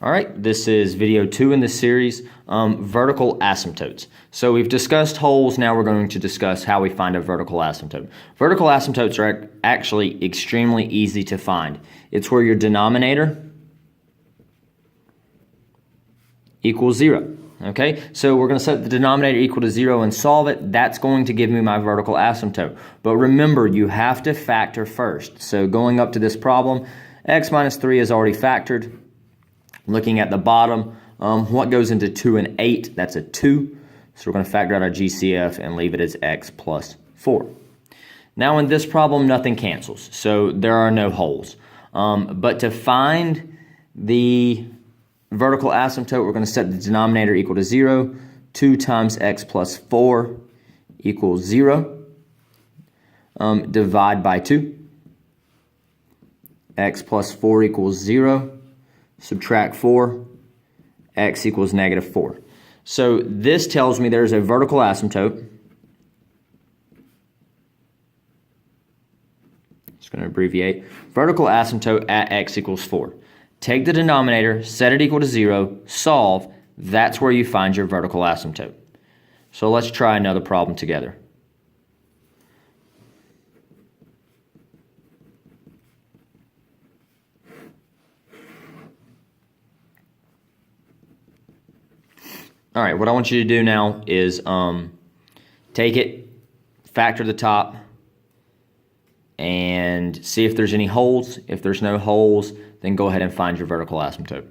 All right, this is video 2 in this series, vertical asymptotes. So we've discussed holes, now we're going to discuss how we find a vertical asymptote. Vertical asymptotes are actually extremely easy to find. It's where your denominator equals 0. Okay, so we're going to set the denominator equal to 0 and solve it. That's going to give me my vertical asymptote. But remember, you have to factor first. So going up to this problem, x minus 3 is already factored. Looking at the bottom, what goes into 2 and 8? That's a 2. So we're going to factor out our GCF and leave it as x plus 4. Now in this problem, nothing cancels, so there are no holes. But to find the vertical asymptote, we're going to set the denominator equal to 0. 2 times x plus 4 equals 0. Divide by 2. X plus 4 equals 0. Subtract 4, x equals negative 4. So this tells me there's a vertical asymptote. Just going to abbreviate. Vertical asymptote at x equals 4. Take the denominator, set it equal to 0, solve. That's where you find your vertical asymptote. So let's try another problem together. All right, what I want you to do now is take it, factor the top, and see if there's any holes. If there's no holes, then go ahead and find your vertical asymptote.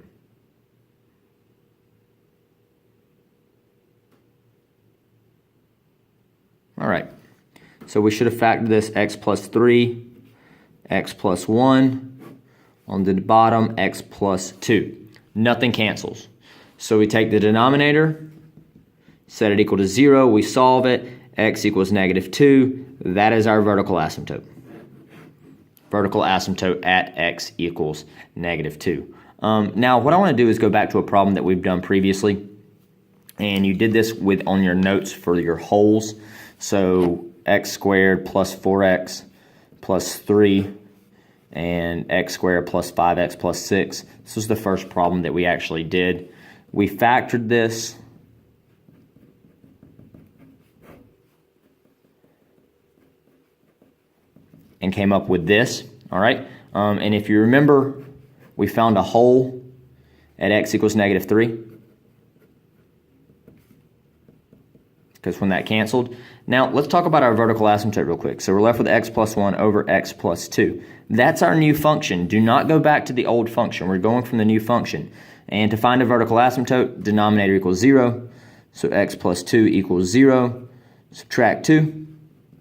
All right, so we should have factored this x plus 3, x plus 1, on the bottom, x plus 2. Nothing cancels. So we take the denominator, set it equal to 0, we solve it, x equals negative 2. That is our vertical asymptote. Vertical asymptote at x equals negative 2. Now what I want to do is go back to a problem that we've done previously. And you did this on your notes for your holes. So x squared plus 4x plus 3 and x squared plus 5x plus 6. This was the first problem that we actually did. We factored this, and came up with this, all right? And if you remember, we found a hole at x equals negative 3, because when that canceled. Now, let's talk about our vertical asymptote real quick. So we're left with x plus 1 over x plus 2. That's our new function. Do not go back to the old function. We're going from the new function. And to find a vertical asymptote, denominator equals 0. So x plus 2 equals 0. Subtract 2.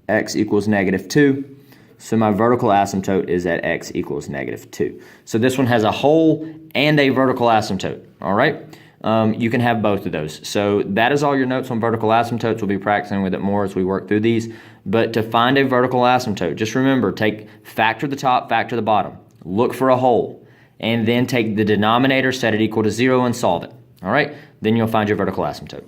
X equals negative 2. So my vertical asymptote is at x equals negative 2. So this one has a hole and a vertical asymptote. All right? You can have both of those. So that is all your notes on vertical asymptotes. We'll be practicing with it more as we work through these. But to find a vertical asymptote, just remember, factor the top, factor the bottom. Look for a hole. And then take the denominator, set it equal to 0, and solve it. All right? Then you'll find your vertical asymptote.